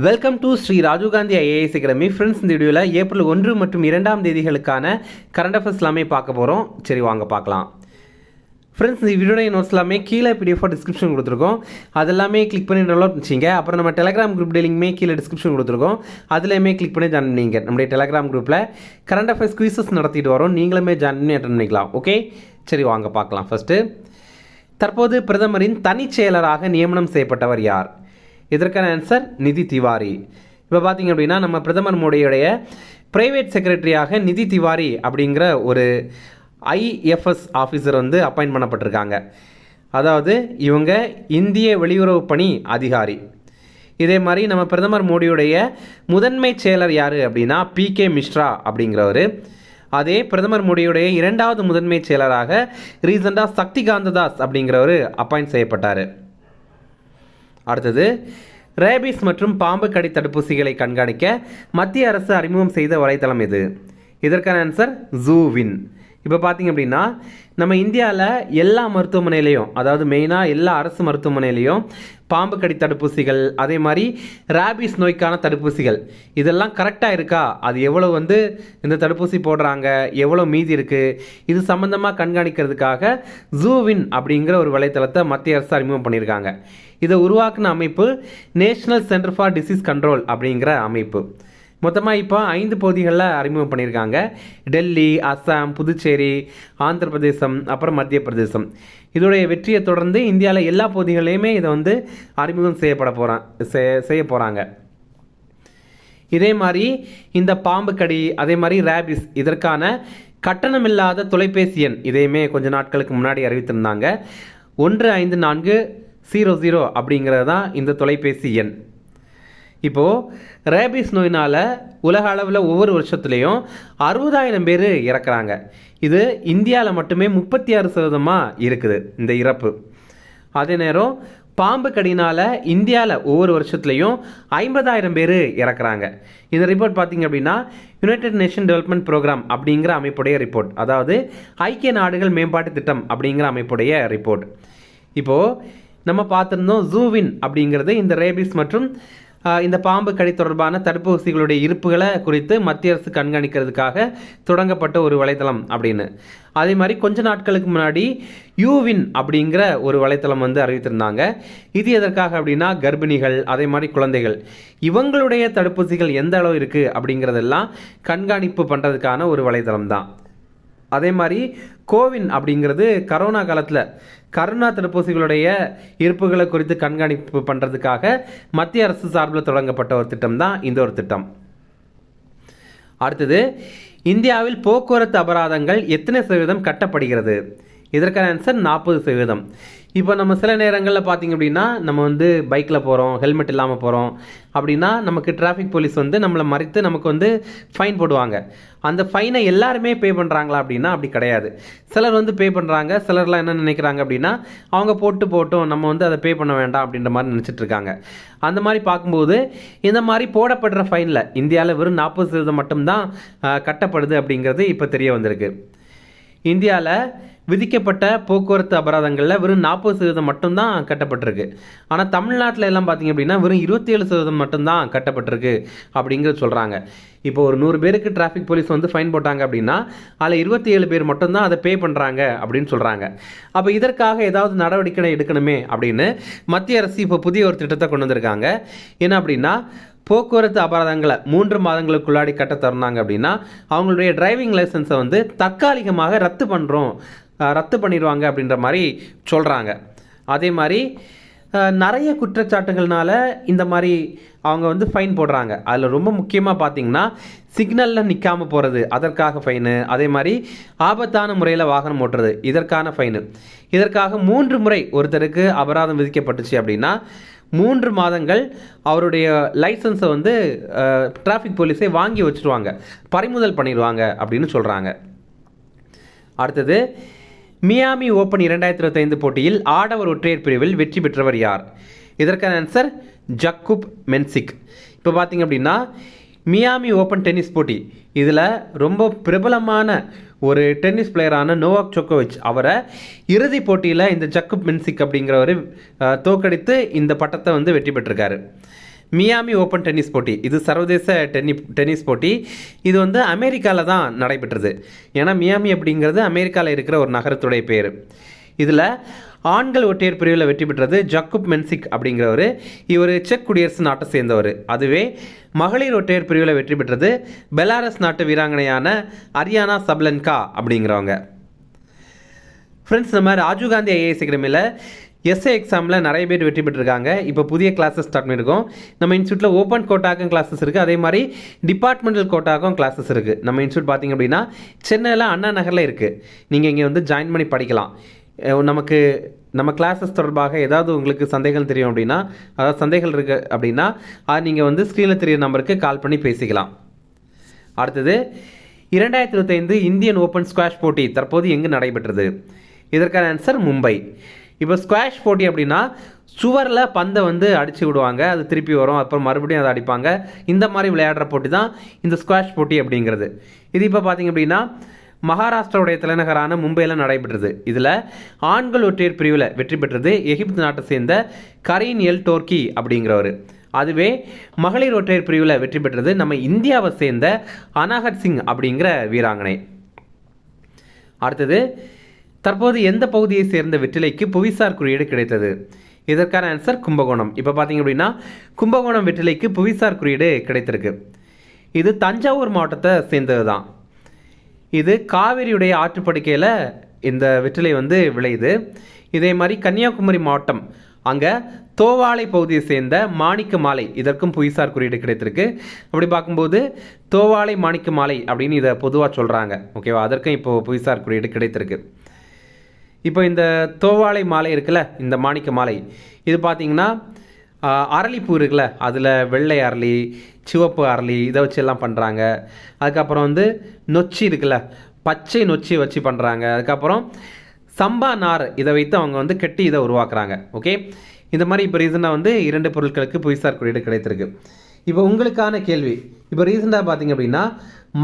Welcome to Sri Rajiv Gandhi IAS academy. Friends, இந்த வீடியோவில் April 1 மற்றும் 2ஆம் தேதிகளுக்கான கரண்ட் அஃபேர்ஸ் எல்லாமே பார்க்க போகிறோம். சரி, வாங்க பார்க்கலாம். ஃப்ரெண்ட்ஸ், இந்த வீடியோடைய நோட்ஸ் எல்லாமே கீழே PDF டிஸ்கிரிப்ஷன் கொடுத்துருக்கோம். அதெல்லாமே கிளிக் பண்ணி டவுன்லோட் பண்ணிச்சிங்க. அப்புறம் நம்ம டெலகிராம் குரூப் டெலிங்குமே கீழே டிஸ்கிரிப்ஷன் கொடுத்துருக்கோம். அதுலேயுமே கிளிக் பண்ணி ஜாயின் பண்ணிங்க. நம்முடைய டெலகிராம் குரூப்பில் கரண்ட் அஃபேர்ஸ் குவிசஸ் நடத்திட்டு வரோம். நீங்களுமே ஜாயின் பண்ணி அட்டன் பண்ணிக்கலாம். ஓகே, சரி வாங்க பார்க்கலாம். ஃபஸ்ட்டு, தற்போது பிரதமரின் தனிச் செயலராக நியமனம் செய்யப்பட்டவர் யார்? இதற்கான ஆன்சர் நிதி திவாரி. இப்போ பார்த்தீங்க அப்படின்னா, நம்ம பிரதமர் மோடியுடைய பிரைவேட் செக்ரட்டரியாக நிதி திவாரி அப்படிங்கிற ஒரு IFS ஆஃபீஸர் வந்து அப்பாயின்ட் பண்ணப்பட்டிருக்காங்க. அதாவது இவங்க இந்திய வெளியுறவு பணி அதிகாரி. இதே மாதிரி நம்ம பிரதமர் மோடியுடைய முதன்மை செயலர் யார் அப்படின்னா PK மிஸ்ரா அப்படிங்கிறவர். அதே பிரதமர் மோடியுடைய 2வது முதன்மை செயலராக ரீசெண்டாக சக்தி காந்ததாஸ் அப்படிங்கிறவர் அப்பாயிண்ட் செய்யப்பட்டார். அடுத்தது, ரேபிஸ் மற்றும் பாம்பு கடி தடுப்பூசிகளை கண்காணிக்க மத்திய அரசு அறிமுகம் செய்த வலைத்தளம் எது? இதற்கான ஆன்சர் ஜூவின். இப்போ பார்த்தீங்க அப்படின்னா, நம்ம இந்தியாவில் எல்லா மருத்துவமனையிலையும், அதாவது மெயினாக எல்லா அரசு மருத்துவமனையிலையும் பாம்பு கடி தடுப்பூசிகள், அதே மாதிரி ரேபிஸ் நோய்க்கான தடுப்பூசிகள் இதெல்லாம் கரெக்டாக இருக்கா, அது எவ்வளோ வந்து இந்த தடுப்பூசி போடுறாங்க, எவ்வளோ மீதி இருக்குது, இது சம்மந்தமாக கண்காணிக்கிறதுக்காக ஜூவின் அப்படிங்கிற ஒரு வலைத்தளத்தை மத்திய அரசு அறிமுகம் பண்ணியிருக்காங்க. இதை உருவாக்கின அமைப்பு national centre for disease control அப்படிங்கிற அமைப்பு. மொத்தமாக இப்போ 5 பகுதிகளில் அறிமுகம் பண்ணியிருக்காங்க. டெல்லி, அஸ்ஸாம், புதுச்சேரி, ஆந்திர பிரதேசம், அப்புறம் மத்திய பிரதேசம். இதோடைய வெற்றியை தொடர்ந்து இந்தியாவில் எல்லா பகுதிகளையுமே இதை வந்து அறிமுகம் செய்ய போகிறாங்க. இதே மாதிரி இந்த பாம்பு கடி, அதே மாதிரி ரேபிஸ், இதற்கான கட்டணமில்லாத தொலைபேசி எண் இதையுமே கொஞ்ச நாட்களுக்கு முன்னாடி அறிவித்திருந்தாங்க. 154000 அப்படிங்கிறது தான் இந்த தொலைபேசி எண். இப்போது ரேபிஸ் நோயினால் உலக அளவில் ஒவ்வொரு வருஷத்துலேயும் 60000 பேர் இறக்குறாங்க. இது இந்தியாவில் மட்டுமே 36% இருக்குது இந்த இறப்பு. அதே நேரம் பாம்பு கடினால் இந்தியாவில் ஒவ்வொரு வருஷத்துலேயும் 50000 பேர் இறக்குறாங்க. இந்த ரிப்போர்ட் பார்த்திங்க அப்படின்னா யுனைடெட் நேஷன் டெவலப்மெண்ட் ப்ரோக்ராம் அப்படிங்கிற அமைப்புடைய ரிப்போர்ட், அதாவது ஐக்கிய நாடுகள் மேம்பாட்டு திட்டம் அப்படிங்கிற அமைப்புடைய ரிப்போர்ட். இப்போது நம்ம பார்த்துருந்தோம், ஜூவின் அப்படிங்கிறது இந்த ரேபிஸ் மற்றும் இந்த பாம்பு கடி தொடர்பான தடுப்பூசிகளுடைய இருப்புகளை குறித்து மத்திய அரசு கண்காணிக்கிறதுக்காக தொடங்கப்பட்ட ஒரு வலைத்தளம் அப்படின்னு. அதே மாதிரி கொஞ்ச நாட்களுக்கு முன்னாடி யூவின் அப்படிங்கிற ஒரு வலைத்தளம் வந்து அறிவித்திருந்தாங்க. இது எதற்காக அப்படின்னா, கர்ப்பிணிகள், அதே மாதிரி குழந்தைகள், இவங்களுடைய தடுப்பூசிகள் எந்த அளவு இருக்குது அப்படிங்கிறதெல்லாம் கண்காணிப்பு பண்ணுறதுக்கான ஒரு வலைத்தளம் தான். அதே மாதிரி கோவின் அப்படிங்கிறது கரோனா காலத்தில் கரோனா தடுப்பூசிகளுடைய இருப்புகளை குறித்து கண்காணிப்பு பண்ணுறதுக்காக மத்திய அரசு சார்பில் தொடங்கப்பட்ட ஒரு திட்டம் தான் இந்த ஒரு திட்டம். அடுத்தது, இந்தியாவில் போக்குவரத்து அபராதங்கள் எத்தனை சதவீதம் கட்டப்படுகிறது? இதற்கான ஆன்சர் 40%. இப்போ நம்ம சில நேரங்களில் பார்த்திங்க அப்படின்னா, நம்ம வந்து பைக்கில் போகிறோம், ஹெல்மெட் இல்லாமல் போகிறோம் அப்படின்னா நமக்கு டிராஃபிக் போலீஸ் வந்து நம்மளை மறித்து நமக்கு வந்து ஃபைன் போடுவாங்க. அந்த ஃபைனை எல்லாருமே பே பண்ணுறாங்களா அப்படின்னா அப்படி கிடையாது. சிலர் வந்து பே பண்ணுறாங்க. சிலர்லாம் என்ன நினைக்கிறாங்க அப்படின்னா, அவங்க போட்டும் நம்ம வந்து அதை பே பண்ண வேண்டாம் அப்படின்ற மாதிரி நினச்சிட்டு இருக்காங்க. அந்த மாதிரி பார்க்கும்போது இந்த மாதிரி போடப்படுற ஃபைனில் இந்தியாவில் வெறும் 40% மட்டும்தான் கட்டப்படுது அப்படிங்கிறது இப்போ தெரிய வந்திருக்கு. இந்தியாவில் விதிக்கப்பட்ட போக்குவரத்து அபராதங்களில் வெறும் 40% மட்டும்தான் கட்டப்பட்டிருக்கு. ஆனால் தமிழ்நாட்டில் எல்லாம் பார்த்திங்க அப்படின்னா வெறும் 27% மட்டும்தான் கட்டப்பட்டிருக்கு அப்படிங்கிறது சொல்கிறாங்க. இப்போ ஒரு 100 பேருக்கு டிராஃபிக் போலீஸ் வந்து ஃபைன் போட்டாங்க அப்படின்னா அதில் 27 பேர் மட்டும்தான் அதை பே பண்ணுறாங்க அப்படின்னு சொல்கிறாங்க. அப்போ இதற்காக ஏதாவது நடவடிக்கை எடுக்கணுமே அப்படின்னு மத்திய அரசு இப்போ புதிய ஒரு திட்டத்தை கொண்டு வந்திருக்காங்க. என்ன அப்படின்னா, போக்குவரத்து அபராதங்களை 3 மாதங்களுக்குள்ளாடி கட்ட தருனாங்க அப்படின்னா அவங்களுடைய டிரைவிங் லைசன்ஸை வந்து தற்காலிகமாக ரத்து பண்ணிடுவாங்க அப்படின்ற மாதிரி சொல்கிறாங்க. அதே மாதிரி நிறைய குற்றச்சாட்டுகள்னால இந்த மாதிரி அவங்க வந்து ஃபைன் போடுறாங்க. அதில் ரொம்ப முக்கியமாக பார்த்திங்கன்னா, சிக்னலில் நிற்காமல் போகிறது அதற்காக ஃபைனு, அதே மாதிரி ஆபத்தான முறையில் வாகனம் ஓட்டுறது இதற்கான ஃபைனு. இதற்காக 3 முறை ஒருத்தருக்கு அபராதம் விதிக்கப்பட்டுச்சு அப்படின்னா 3 மாதங்கள் அவருடைய லைசன்ஸை வந்து டிராஃபிக் போலீஸை வாங்கி வச்சுருவாங்க, பறிமுதல் பண்ணிடுவாங்க அப்படின்னு சொல்கிறாங்க. அடுத்தது, மியாமி ஓப்பன் 2025 போட்டியில் ஆடவர் ஒற்றையர் பிரிவில் வெற்றி பெற்றவர் யார்? இதற்கான ஆன்சர் ஜக்குப் மென்சிக். இப்போ பார்த்திங்க அப்படின்னா, மியாமி ஓப்பன் டென்னிஸ் போட்டி, இதில் ரொம்ப பிரபலமான ஒரு டென்னிஸ் பிளேயரான நோவாக் ஜோக்கோவிச் அவரை இறுதிப் போட்டியில் இந்த ஜக்குப் மென்சிக் அப்படிங்கிறவர் தோக்கடித்து இந்த பட்டத்தை வந்து வெற்றி பெற்றிருக்காரு. மியாமி ஓப்பன் டென்னிஸ் போட்டி, இது சர்வதேச டென்னிஸ் போட்டி. இது வந்து அமெரிக்காவில் தான் நடைபெற்றது. ஏன்னா மியாமி அப்படிங்கிறது அமெரிக்காவில் இருக்கிற ஒரு நகரத்துடைய பேர். இதில் ஆண்கள் ஒற்றையர் பிரிவில் வெற்றி பெற்றது ஜக்குப் மென்சிக் அப்படிங்கிறவர். இவர் செக் குடியரசு நாட்டை சேர்ந்தவர். அதுவே மகளிர் ஒற்றையர் பிரிவில் வெற்றி பெற்றது பெலாரஸ் நாட்டு வீராங்கனையான அரியானா சப்லன்கா அப்படிங்கிறவங்க. ஃப்ரெண்ட்ஸ், நம்ம ராஜீவ்காந்தி ஐஏஎஸ் அகாடமியில் எஸ்ஏ எக்ஸாமில் நிறைய பேர் வெற்றி பெற்றிருக்காங்க. இப்போ புதிய கிளாஸஸ் ஸ்டார்ட் பண்ணியிருக்கோம். நம்ம இன்ஸ்டியூட்டில் ஓப்பன் கோட்டாக்கும் கிளாஸஸ் இருக்குது, அதே மாதிரி டிபார்ட்மெண்டல் கோட்டாக்கும் கிளாஸஸ் இருக்குது. நம்ம இன்ஸ்டியூட் பார்த்திங்க அப்படின்னா சென்னையில் அண்ணா நகரில் இருக்குது. நீங்கள் இங்கே வந்து ஜாயின் பண்ணி படிக்கலாம். நம்ம கிளாஸஸ் தொடர்பாக ஏதாவது உங்களுக்கு சந்தேகம் தெரியும் அப்படின்னா, அதாவது சந்தேகம் இருக்குது அப்படின்னா அது நீங்கள் வந்து ஸ்க்ரீனில் தெரியும் நம்பருக்கு கால் பண்ணி பேசிக்கலாம். அடுத்தது 2025 இந்தியன் ஓப்பன் ஸ்குவாஷ் போட்டி தற்போது எங்கு நடைபெற்றது? இதற்கான ஆன்சர் மும்பை. இப்போ ஸ்குவாஷ் போட்டி அப்படின்னா சுவரில் பந்தை வந்து அடித்து விடுவாங்க, அது திருப்பி வரும், அப்புறம் மறுபடியும் அதை அடிப்பாங்க. இந்த மாதிரி விளையாடுற போட்டி தான் இந்த ஸ்குவாஷ் போட்டி அப்படிங்கிறது. இது இப்போ பார்த்திங்க அப்படின்னா மகாராஷ்டிராவுடைய தலைநகரான மும்பையில் நடைபெற்றது. இதில் ஆண்கள் ஒற்றையர் பிரிவில் வெற்றி பெற்றது எகிப்து நாட்டை சேர்ந்த கரீன் எல் டோர்கி அப்படிங்கிறவர். அதுவே மகளிர் ஒற்றையர் பிரிவில் வெற்றி பெற்றது நம்ம இந்தியாவை சேர்ந்த அனாஹத் சிங் அப்படிங்கிற வீராங்கனை. அடுத்தது, தற்போது எந்த பகுதியை சேர்ந்த வெற்றிலைக்கு புவிசார் குறியீடு கிடைத்தது? இதற்கான ஆன்சர் கும்பகோணம். இப்போ பார்த்தீங்க அப்படின்னா கும்பகோணம் வெற்றிலைக்கு புவிசார் குறியீடு கிடைத்திருக்கு. இது தஞ்சாவூர் மாவட்டத்தை சேர்ந்தது தான். இது காவிரியுடைய ஆற்றுப்படுக்கையில் இந்த வெற்றிலை வந்து விளையுது. இதே மாதிரி கன்னியாகுமரி மாவட்டம் அங்கே தோவாளை பகுதியை சேர்ந்த மாணிக்க மாலை, இதற்கும் புவிசார் குறியீடு கிடைத்திருக்கு. அப்படி பார்க்கும்போது தோவாளை மாணிக்க மாலை அப்படின்னு இதை பொதுவாக சொல்கிறாங்க. ஓகேவா, அதற்கும் இப்போது புவிசார் குறியீடு கிடைத்திருக்கு. இப்போ இந்த தோவாளை மாலை இருக்குல்ல, இந்த மாணிக்க மாலை, இது பார்த்திங்கன்னா அரளிப்பூ இருக்குல்ல, அதில் வெள்ளை அரளி, சிவப்பு அரளி இதை வச்சு எல்லாம் பண்ணுறாங்க. அதுக்கப்புறம் வந்து நொச்சி இருக்குல்ல, பச்சை நொச்சி வச்சு பண்ணுறாங்க. அதுக்கப்புறம் சம்பா நார் இதை வைத்து அவங்க வந்து கெட்டி இதை உருவாக்குறாங்க. ஓகே, இந்த மாதிரி இப்போ ரீசெண்டாக வந்து 2 பொருட்களுக்கு புவிசார் குறியீடு கிடைத்திருக்கு. இப்போ உங்களுக்கான கேள்வி, இப்போ ரீசெண்டாக பார்த்திங்க அப்படின்னா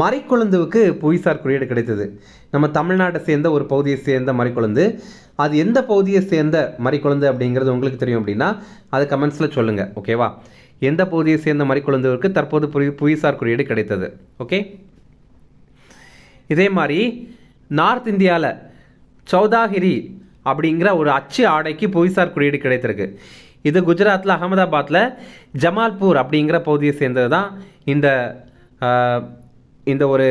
மறிக்குழுந்துவுக்கு புவிசார் குறியீடு கிடைத்தது. நம்ம தமிழ்நாட்டை சேர்ந்த ஒரு பகுதியை சேர்ந்த மறிக்குழுந்து, அது எந்த பகுதியை சேர்ந்த மறிக்குழுந்து அப்படிங்கிறது உங்களுக்கு தெரியும் அப்படின்னா அது கமெண்ட்ஸில் சொல்லுங்கள். ஓகேவா, எந்த பகுதியை சேர்ந்த மறிக்குழுந்துவுக்கு தற்போது புவிசார் குறியீடு கிடைத்தது? ஓகே, இதே மாதிரி நார்த் இந்தியாவில் சௌதாகிரி அப்படிங்கிற ஒரு அச்சு ஆடைக்கு புவிசார் குறியீடு கிடைத்திருக்கு. இது குஜராத்தில் அகமதாபாத்தில் ஜமால்பூர் அப்படிங்கிற பகுதியை சேர்ந்தது தான் இந்த ஒரு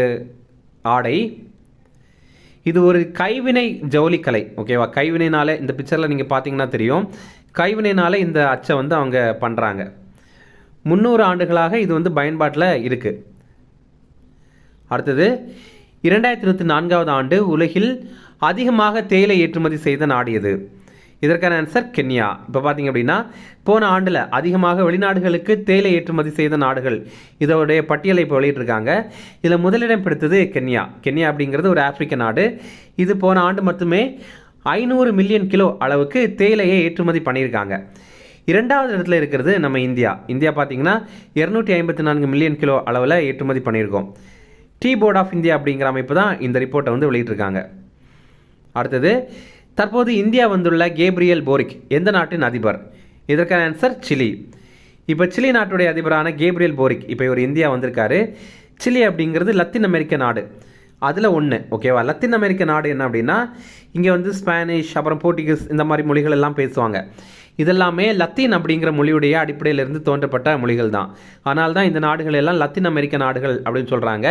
ஆடை. இது ஒரு கைவினை ஜவுளிக்கலை. ஓகேவா, கைவினைனால இந்த பிக்சரில் நீங்கள் பார்த்தீங்கன்னா தெரியும், கைவினைனால இந்த அச்சை வந்து அவங்க பண்ணுறாங்க. 300 ஆண்டுகளாக இது வந்து பயன்பாட்டில் இருக்குது. அடுத்தது 2024ஆவது ஆண்டு உலகில் அதிகமாக தேயிலை ஏற்றுமதி செய்த நாடு எது? இதற்கான ஆன்சர் கென்யா. இப்போ பார்த்தீங்க அப்படின்னா போன ஆண்டில் அதிகமாக வெளிநாடுகளுக்கு தேயிலை ஏற்றுமதி செய்த நாடுகள் இதோடைய பட்டியலை இப்போ வெளியிட்டிருக்காங்க. இதில் முதலிடம் பிடித்தது கென்யா. கென்யா அப்படிங்கிறது ஒரு ஆப்பிரிக்க நாடு. இது போன ஆண்டு மட்டுமே 500 மில்லியன் கிலோ அளவுக்கு தேயிலையை ஏற்றுமதி பண்ணியிருக்காங்க. 2வது இடத்துல இருக்கிறது நம்ம இந்தியா. இந்தியா பார்த்தீங்கன்னா 254 மில்லியன் கிலோ அளவில் ஏற்றுமதி பண்ணியிருக்கோம். டீ போர்ட் ஆஃப் இந்தியா அப்படிங்கிற அமைப்பு தான் இந்த ரிப்போர்ட்டை வந்து வெளியிட்டிருக்காங்க. அடுத்தது, தற்போது இந்தியா வந்துள்ள கேப்ரியல் போரிக் எந்த நாட்டின் அதிபர்? இதற்கான ஆன்சர் சிலி. இப்போ சிலி நாட்டுடைய அதிபரான கேப்ரியல் போரிக் இப்போ இவர் இந்தியா வந்திருக்காரு. சிலி அப்படிங்கிறது லத்தீன் அமெரிக்க நாடு, அதில் ஒன்று. ஓகேவா, லத்தீன் அமெரிக்க நாடு என்ன அப்படின்னா இங்கே வந்து ஸ்பானிஷ், அப்புறம் போர்ச்சுகீஸ் இந்த மாதிரி மொழிகள் எல்லாம் பேசுவாங்க. இதெல்லாமே லத்தீன் அப்படிங்கிற மொழியுடைய அடிப்படையிலிருந்து தோன்றப்பட்ட மொழிகள் தான். அதனால தான் இந்த நாடுகள் எல்லாம் லத்தீன் அமெரிக்க நாடுகள் அப்படின்னு சொல்கிறாங்க.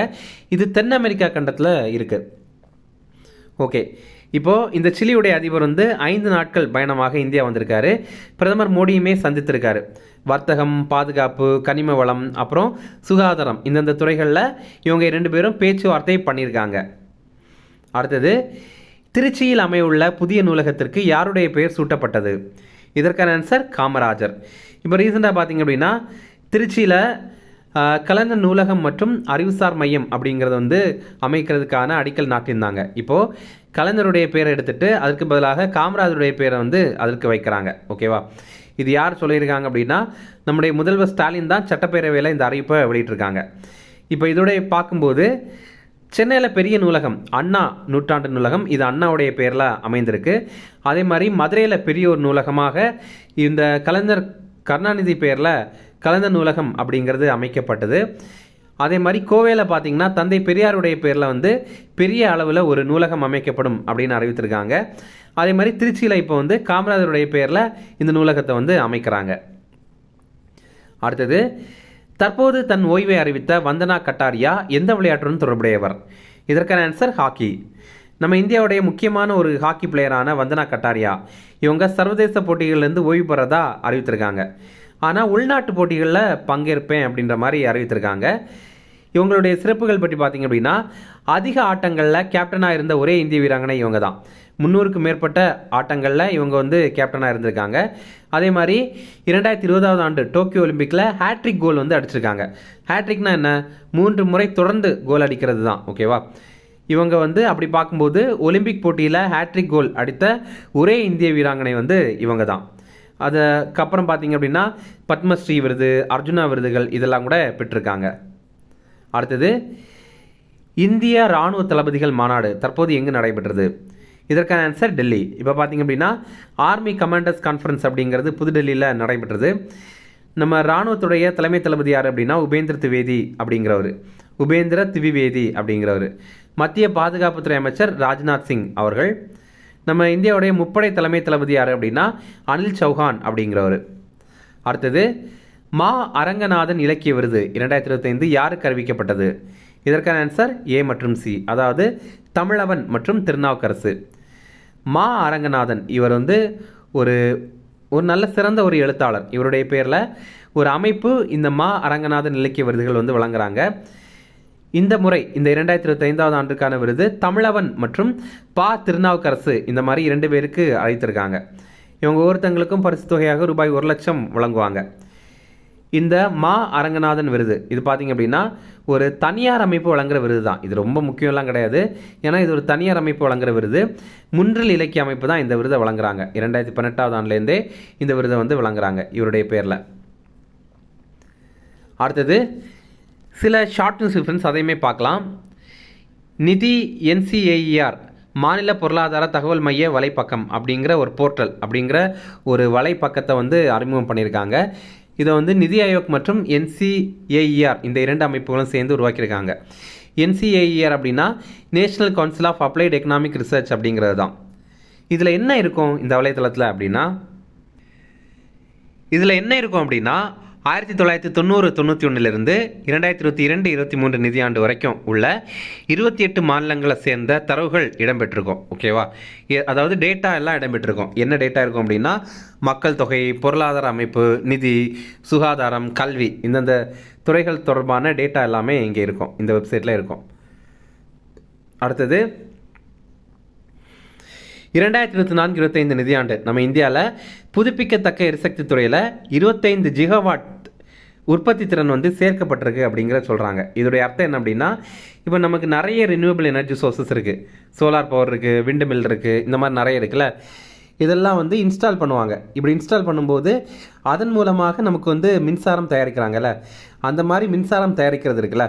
இது தென் அமெரிக்கா கண்டத்தில் இருக்குது. ஓகே, இப்போது இந்த சிலியுடைய அதிபர் வந்து 5 நாட்கள் பயணமாக இந்தியா வந்திருக்காரு. பிரதமர் மோடியுமே சந்தித்திருக்காரு. வர்த்தகம், பாதுகாப்பு, கனிம வளம், அப்புறம் சுகாதாரம் இந்தந்த துறைகளில் இவங்க 2 பேரும் பேச்சுவார்த்தை பண்ணியிருக்காங்க. அடுத்தது, திருச்சியில் அமையுள்ள புதிய நூலகத்திற்கு யாருடைய பெயர் சூட்டப்பட்டது? இதற்கான ஆன்சர் காமராஜர். இப்போ ரீசெண்டாக பார்த்திங்க அப்படின்னா திருச்சியில் கலைஞர் நூலகம் மற்றும் அறிவுசார் மையம் அப்படிங்கிறது வந்து அமைக்கிறதுக்கான அடிக்கல் நாட்டியிருந்தாங்க. இப்போது கலைஞருடைய பேரை எடுத்துகிட்டு அதுக்கு பதிலாக காமராஜருடைய பேரை வந்து அதற்கு வைக்கிறாங்க. ஓகேவா, இது யார் சொல்லியிருக்காங்க அப்படின்னா நம்முடைய முதல்வர் ஸ்டாலின் தான் சட்டப்பேரவையில் இந்த அறிவிப்பை வெளியிட்டிருக்காங்க. இப்போ இதோடைய பார்க்கும்போது சென்னையில் பெரிய நூலகம் அண்ணா நூற்றாண்டு நூலகம், இது அண்ணாவுடைய பேரில் அமைந்திருக்கு. அதே மாதிரி மதுரையில் பெரிய ஒரு நூலகமாக இந்த கலைஞர் கருணாநிதி பேரில் கலந்த நூலகம் அப்படிங்கிறது அமைக்கப்பட்டது. அதே மாதிரி கோவையில் பார்த்தீங்கன்னா தந்தை பெரியாருடைய பேரில் வந்து பெரிய அளவில் ஒரு நூலகம் அமைக்கப்படும் அப்படின்னு அறிவித்திருக்காங்க. அதே மாதிரி திருச்சியில் இப்போ வந்து காமராஜருடைய பேரில் இந்த நூலகத்தை வந்து அமைக்கிறாங்க. அடுத்தது, தற்போது தன் ஓய்வை அறிவித்த வந்தனா கட்டாரியா எந்த விளையாட்டுடன் தொடர்புடையவர்? இதற்கான ஆன்சர் ஹாக்கி. நம்ம இந்தியாவுடைய முக்கியமான ஒரு ஹாக்கி பிளேயரான வந்தனா கட்டாரியா இவங்க சர்வதேச போட்டிகள்லேருந்து ஓய்வு பெறதா அறிவித்திருக்காங்க. ஆனால் உள்நாட்டு போட்டிகளில் பங்கேற்பேன் அப்படின்ற மாதிரி அறிவித்திருக்காங்க. இவங்களுடைய சிறப்புகள் பற்றி பார்த்திங்க அப்படின்னா, அதிக ஆட்டங்களில் கேப்டனாக இருந்த ஒரே இந்திய வீராங்கனை இவங்க தான். 300க்கும் மேற்பட்ட ஆட்டங்களில் இவங்க வந்து கேப்டனாக இருந்திருக்காங்க. அதே மாதிரி 2020 ஆண்டு டோக்கியோ ஒலிம்பிக்கில் ஹேட்ரிக் கோல் வந்து அடிச்சிருக்காங்க. ஹேட்ரிக்னா என்ன? 3 முறை தொடர்ந்து கோல் அடிக்கிறது தான். ஓகேவா? இவங்க வந்து அப்படி பார்க்கும்போது ஒலிம்பிக் போட்டியில் ஹேட்ரிக் கோல் அடித்த ஒரே இந்திய வீராங்கனை வந்து இவங்க தான். அதுக்கப்புறம் பார்த்தீங்க அப்படின்னா பத்மஸ்ரீ விருது, அர்ஜுனா விருதுகள் இதெல்லாம் கூட பெற்றிருக்காங்க. அடுத்தது, இந்திய இராணுவ தளபதிகள் மாநாடு தற்போது எங்கு நடைபெற்றது? இதற்கான ஆன்சர் டெல்லி. இப்போ பார்த்தீங்க அப்படின்னா ஆர்மி கமாண்டர்ஸ் கான்ஃபரன்ஸ் அப்படிங்கிறது புதுடெல்லியில் நடைபெற்றது. நம்ம இராணுவத்துடைய தலைமை தளபதி யார் அப்படின்னா உபேந்திர திவிவேதி அப்படிங்கிறவர். மத்திய பாதுகாப்புத்துறை அமைச்சர் ராஜ்நாத் சிங் அவர்கள். நம்ம இந்தியாவுடைய முப்படை தலைமை தளபதி யார் அப்படின்னா அனில் சௌஹான் அப்படிங்கிறவர். அடுத்தது, மா அரங்கநாதன் இலக்கிய விருது 2025 யாருக்கு அறிவிக்கப்பட்டது? இதற்கான ஆன்சர் ஏ மற்றும் சி, அதாவது தமிழவன் மற்றும் திருநாவுக்கரசு. மா அரங்கநாதன் இவர் வந்து ஒரு நல்ல சிறந்த ஒரு எழுத்தாளர். இவருடைய பேரில் ஒரு அமைப்பு இந்த மா அரங்கநாதன் இலக்கிய விருதுகள் வந்து வழங்குறாங்க. இந்த முறை இந்த 2025 ஆண்டுக்கான விருது தமிழவன் மற்றும் திருநாவுக்கரசு இந்த மாதிரி 2 பேருக்கு அழைத்திருக்காங்க. இவங்க ஒவ்வொருத்தங்களுக்கும் பரிசு தொகையாக ரூபாய் 1 லட்சம் வழங்குவாங்க. இந்த மா அரங்கநாதன் விருது இது பார்த்திங்க அப்படின்னா ஒரு தனியார் அமைப்பு வழங்குற விருது தான். இது ரொம்ப முக்கியம்லாம் கிடையாது, ஏன்னா இது ஒரு தனியார் அமைப்பு வழங்குற விருது. முன்றில் இலக்கிய அமைப்பு தான் இந்த விருதை வழங்குறாங்க. 2018 ஆண்டுலேருந்தே இந்த விருதை வந்து வழங்குறாங்க இவருடைய பேரில். அடுத்தது, சில ஷார்ட் நியூஸ் ஃப்ரெண்ட்ஸ் அதையுமே பார்க்கலாம். நிதி NCAER மாநில பொருளாதார தகவல் மைய வலைப்பக்கம் அப்படிங்கிற ஒரு போர்ட்டல் அப்படிங்கிற ஒரு வலைப்பக்கத்தை வந்து அறிமுகம் பண்ணியிருக்காங்க. இதை வந்து நிதி ஆயோக் மற்றும் NCAER இந்த 2 அமைப்புகளும் சேர்ந்து உருவாக்கியிருக்காங்க. NCAER அப்படின்னா national council of applied economic research அப்படிங்கிறது தான். இதில் என்ன இருக்கும் இந்த வலைத்தளத்தில் அப்படின்னா 1990-91 2022-23 நிதியாண்டு வரைக்கும் உள்ள 28 மாநிலங்களை சேர்ந்த தரவுகள் இடம்பெற்றிருக்கும். ஓகேவா? அதாவது டேட்டா எல்லாம் இடம்பெற்றிருக்கும். என்ன டேட்டா இருக்கும் அப்படின்னா மக்கள் தொகை, பொருளாதார அமைப்பு, நிதி, சுகாதாரம், கல்வி இந்தந்த துறைகள் தொடர்பான டேட்டா எல்லாமே இங்கே இருக்கும், இந்த வெப்சைட்டில் இருக்கும். அடுத்தது, 2024-25 நிதியாண்டு நம்ம இந்தியாவில் புதுப்பிக்கத்தக்க எரிசக்தி துறையில் 25 ஜிகாவாட் உற்பத்தி திறன் வந்து சேர்க்கப்பட்டிருக்கு அப்படிங்கிற சொல்கிறாங்க. இதோடைய அர்த்தம் என்ன அப்படின்னா, இப்போ நமக்கு நிறைய ரினியூவபிள் எனர்ஜி சோர்சஸ் இருக்குது. சோலார் பவர் இருக்குது, விண்டு மில் இருக்குது, இந்த மாதிரி நிறைய இருக்குல்ல. இதெல்லாம் வந்து இன்ஸ்டால் பண்ணுவாங்க. இப்படி இன்ஸ்டால் பண்ணும்போது அதன் மூலமாக நமக்கு வந்து மின்சாரம் தயாரிக்கிறாங்கல்ல, அந்த மாதிரி மின்சாரம் தயாரிக்கிறது இருக்குல்ல,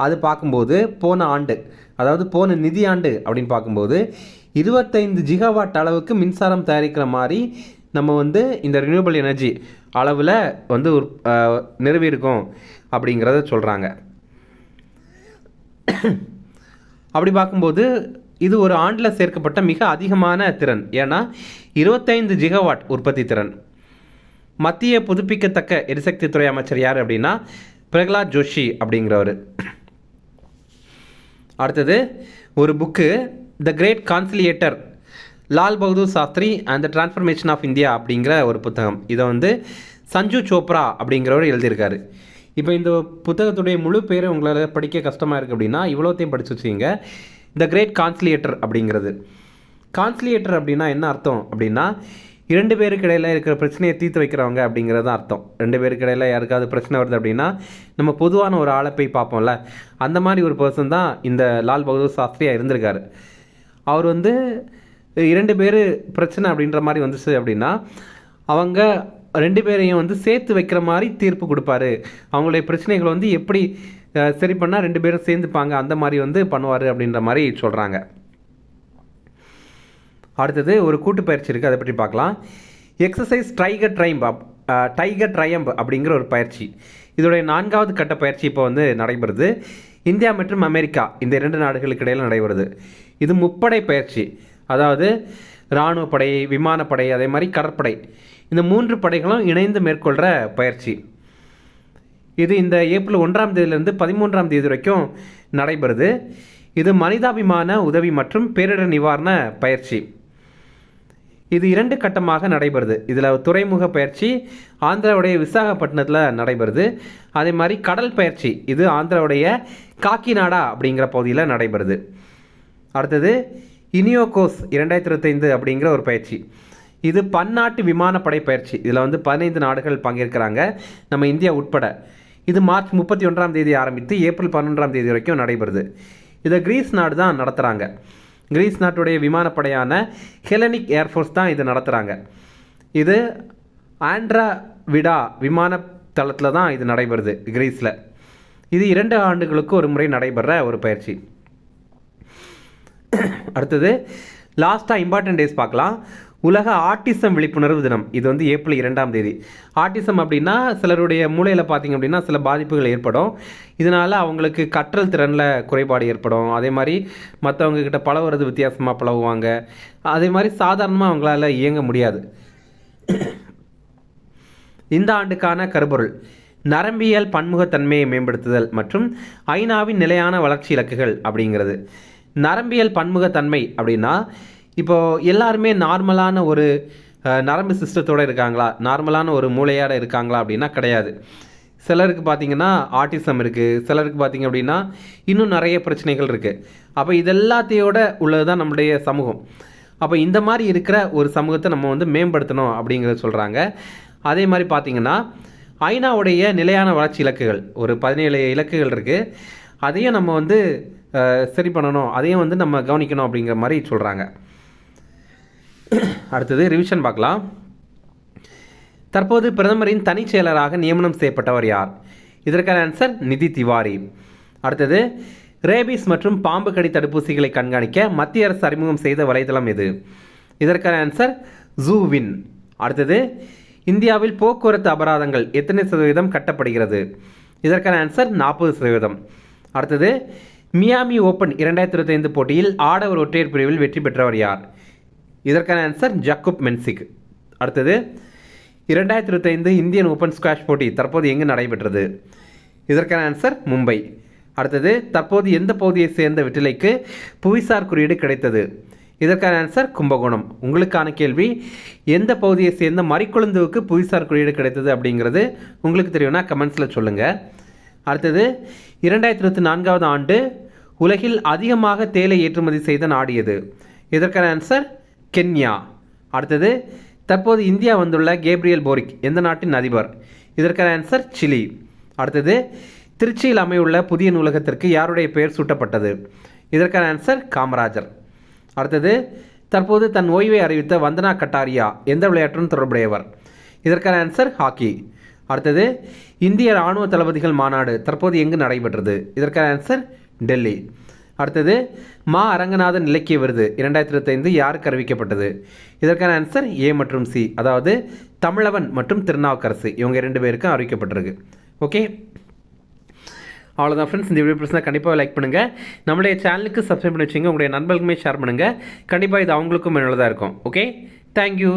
அது பார்க்கும்போது போன ஆண்டு, அதாவது போன நிதியாண்டு அப்படின்னு பார்க்கும்போது 25 ஜிகாவாட் அளவுக்கு மின்சாரம் தயாரிக்கிற மாதிரி நம்ம வந்து இந்த ரினியூவபிள் எனர்ஜி அளவில் வந்து நிறுவியிருக்கோம் அப்படிங்கிறத சொல்கிறாங்க. அப்படி பார்க்கும்போது இது ஒரு ஆண்டில் சேர்க்கப்பட்ட மிக அதிகமான திறன். ஏன்னா 25 ஜிகாவாட் உற்பத்தி திறன். மத்திய புதுப்பிக்கத்தக்க எரிசக்தி துறை அமைச்சர் யார் அப்படின்னா பிரகலாத் ஜோஷி அப்படிங்கிறவர். அடுத்தது, ஒரு book the great conciliator Lal Bahadur Shastri and the transformation of India அப்படிங்கிற ஒரு புத்தகம். இதை வந்து சஞ்சு சோப்ரா அப்படிங்கிறவர் எழுதியிருக்காரு. இப்போ இந்த புத்தகத்துடைய முழு பேர் உங்களால் படிக்க கஷ்டமாக இருக்குது அப்படின்னா இவ்வளோத்தையும் படித்து வச்சுக்கிங்க. த கிரேட் கான்சிலியேட்டர் அப்படிங்கிறது. கான்சிலியேட்டர் அப்படின்னா என்ன அர்த்தம் அப்படின்னா 2 பேருக்கு இடையில் இருக்கிற பிரச்சனையை தீர்த்து வைக்கிறவங்க அப்படிங்கிறது தான் அர்த்தம். 2 பேருக்கு இடையில் யாருக்காவது பிரச்சனை வருது அப்படின்னா நம்ம பொதுவான ஒரு ஆளை போய் பார்ப்போம்ல, அந்த மாதிரி ஒரு பர்சன் தான் இந்த லால் பகதூர் சாஸ்திரியாக இருந்திருக்காரு. அவர் வந்து 2 பேர் பிரச்சனை அப்படின்ற மாதிரி வந்துச்சு அப்படின்னா அவங்க 2 பேரையும் வந்து சேர்த்து வைக்கிற மாதிரி தீர்ப்பு கொடுப்பாரு. அவங்களுடைய பிரச்சனைகளை வந்து எப்படி சரி பண்ணால் 2 பேரும் சேர்ந்துப்பாங்க அந்த மாதிரி வந்து பண்ணுவார் அப்படின்ற மாதிரி சொல்கிறாங்க. அடுத்தது, ஒரு கூட்டு பயிற்சி இருக்குது, அதை பற்றி பார்க்கலாம். Exercise tiger triumph tiger triumph அப்படிங்கிற ஒரு பயிற்சி. இதோடைய 4வது கட்ட பயிற்சி இப்போ வந்து நடைபெறுது. இந்தியா மற்றும் அமெரிக்கா இந்த 2 நாடுகளுக்கு இடையில் நடைபெறுது. இது முப்படை பயிற்சி, அதாவது இராணுவ படை, விமானப்படை, அதே மாதிரி கடற்படை, இந்த 3 படைகளும் இணைந்து மேற்கொள்கிற பயிற்சி. இது இந்த ஏப்ரல் 1ஆம் தேதியிலிருந்து 13ஆம் தேதி வரைக்கும் நடைபெறுது. இது மனிதாபிமான உதவி மற்றும் பேரிடர் நிவாரண பயிற்சி. இது 2 கட்டமாக நடைபெறுது. இதில் துறைமுக பயிற்சி ஆந்திராவுடைய விசாகப்பட்டினத்தில் நடைபெறுது. அதே மாதிரி கடல் பயிற்சி இது ஆந்திராவுடைய காக்கிநாடா அப்படிங்கிற பகுதியில் நடைபெறுது. அடுத்தது இனியோகோஸ் 2025 அப்படிங்கிற ஒரு பயிற்சி. இது பன்னாட்டு விமானப்படை பயிற்சி. இதில் வந்து 15 நாடுகள் பங்கேற்கிறாங்க, நம்ம இந்தியா உட்பட. இது மார்ச் 31ஆம் தேதி ஆரம்பித்து ஏப்ரல் 11ஆம் தேதி வரைக்கும் நடைபெறுது. இதை கிரீஸ் நாடு தான் நடத்துகிறாங்க. கிரீஸ் நாட்டுடைய விமானப்படையான ஹெலனிக் ஏர்ஃபோர்ஸ் தான் இதை நடத்துகிறாங்க. இது ஆண்ட்ரா விடா விமான தளத்தில் தான் இது நடைபெறுது கிரீஸில். இது 2 ஆண்டுகளுக்கு ஒரு முறை நடைபெற ஒரு பயிற்சி. அடுத்தது லாஸ்ட்டாக இம்பார்ட்டன்ட் டேஸ் பார்க்கலாம். உலக ஆட்டிசம் விழிப்புணர்வு தினம். இது வந்து ஏப்ரல் 2ஆம் தேதி. ஆட்டிசம் அப்படின்னா சிலருடைய மூளையில் பார்த்திங்க அப்படின்னா சில பாதிப்புகள் ஏற்படும். இதனால் அவங்களுக்கு கற்றல் திறனில் குறைபாடு ஏற்படும். அதே மாதிரி மற்றவங்க கிட்ட பழகுறது வித்தியாசமாக பழகுவாங்க. அதே மாதிரி சாதாரணமாக அவங்களால இயங்க முடியாது. இந்த ஆண்டுக்கான கருப்பொருள் நரம்பியல் பன்முகத்தன்மையை மேம்படுத்துதல் மற்றும் ஐநாவின் நிலையான வளர்ச்சி இலக்குகள் அப்படிங்கிறது. நரம்பியல் பன்முகத்தன்மை அப்படின்னா இப்போது எல்லாருமே நார்மலான ஒரு நரம்பு சிஸ்டத்தோடு இருக்காங்களா, நார்மலான ஒரு மூளையோடு இருக்காங்களா அப்படின்னா கிடையாது. சிலருக்கு பார்த்திங்கன்னா ஆட்டிசம் இருக்குது, சிலருக்கு பார்த்திங்க அப்படின்னா இன்னும் நிறைய பிரச்சனைகள் இருக்குது. அப்போ இதெல்லாத்தையோட உள்ளது தான் நம்முடைய சமூகம். அப்போ இந்த மாதிரி இருக்கிற ஒரு சமூகத்தை நம்ம வந்து மேம்படுத்தணும் அப்படிங்கிறத சொல்கிறாங்க. அதே மாதிரி பார்த்திங்கன்னா ஐநாவுடைய நிலையான வளர்ச்சி இலக்குகள் ஒரு 17 இலக்குகள் இருக்குது. அதையும் நம்ம வந்து சரி பண்ணணும், அதையும் வந்து நம்ம கவனிக்கணும் அப்படிங்கிற மாதிரி சொல்கிறாங்க. அடுத்தது ரிவிஷன் பார்க்கலாம். தற்போது பிரதமரின் தனிச் செயலராக நியமனம் செய்யப்பட்டவர் யார்? இதற்கான ஆன்சர் நிதி திவாரி. அடுத்தது ரேபிஸ் மற்றும் பாம்பு கடி தடுப்பூசிகளை கண்காணிக்க மத்திய அரசு அறிமுகம் செய்த வலைதளம் எது? இதற்கான ஆன்சர் ஜூவின். அடுத்தது இந்தியாவில் போக்குவரத்து அபராதங்கள் எத்தனை சதவீதம் கட்டப்படுகிறது? இதற்கான ஆன்சர் 40%. அடுத்தது மியாமி ஓப்பன் 2025 போட்டியில் ஆடவர் ஒற்றையர் பிரிவில் வெற்றி பெற்றவர் யார்? இதற்கான ஆன்சர் ஜக்குப் மென்சிக். அடுத்தது 2025 இந்தியன் ஓப்பன் ஸ்குவாஷ் போட்டி தற்போது எங்கு நடைபெற்றது? இதற்கான ஆன்சர் மும்பை. அடுத்தது தற்போது எந்த பகுதியை சேர்ந்த வெற்றிலைக்கு புவிசார் குறியீடு கிடைத்தது? இதற்கான ஆன்சர் கும்பகோணம். உங்களுக்கான கேள்வி, எந்த பகுதியை சேர்ந்த மறிக்குழுந்துவுக்கு புவிசார் குறியீடு கிடைத்தது அப்படிங்கிறது உங்களுக்கு தெரியும்னா கமெண்ட்ஸில் சொல்லுங்கள். அடுத்தது 2024ஆவது ஆண்டு உலகில் அதிகமாக தேயிலை ஏற்றுமதி செய்த நாடு எது? இதற்கான ஆன்சர் கென்யா. அடுத்தது தற்போது இந்தியா வந்துள்ள கேப்ரியல் போரிக் எந்த நாட்டின் அதிபர்? இதற்கான ஆன்சர் சிலி. அடுத்தது திருச்சியில் அமையுள்ள புதிய நூலகத்திற்கு யாருடைய பெயர் சூட்டப்பட்டது? இதற்கான ஆன்சர் காமராஜர். அடுத்தது தற்போது தன் ஓய்வை அறிவித்த வந்தனா கட்டாரியா எந்த விளையாட்டுடன் தொடர்புடையவர்? இதற்கான ஆன்சர் ஹாக்கி. அடுத்தது இந்திய இராணுவ தளபதிகள் மாநாடு தற்போது எங்கு நடைபெற்றது? இதற்கான ஆன்சர் டெல்லி. அடுத்தது மா அரங்கநாதன் இலக்கிய விருது 2025 யாருக்கு அறிவிக்கப்பட்டது? இதற்கான ஆன்சர் ஏ மற்றும் சி, அதாவது தமிழவன் மற்றும் திருநாவுக்கரசு, இவங்க 2 பேருக்கும் அறிவிக்கப்பட்டிருக்கு. ஓகே, அவ்வளோதான் ஃப்ரெண்ட்ஸ். இந்த வீடியோ பிடிச்சா கண்டிப்பாக லைக் பண்ணுங்கள், நம்மளுடைய சேனலுக்கு சப்ஸ்கிரைப் பண்ணி வச்சுங்க, உங்களுடைய நண்பர்களுமே ஷேர் பண்ணுங்கள். கண்டிப்பாக இது அவங்களுக்கும் நல்லதாக இருக்கும். Okay, thank you.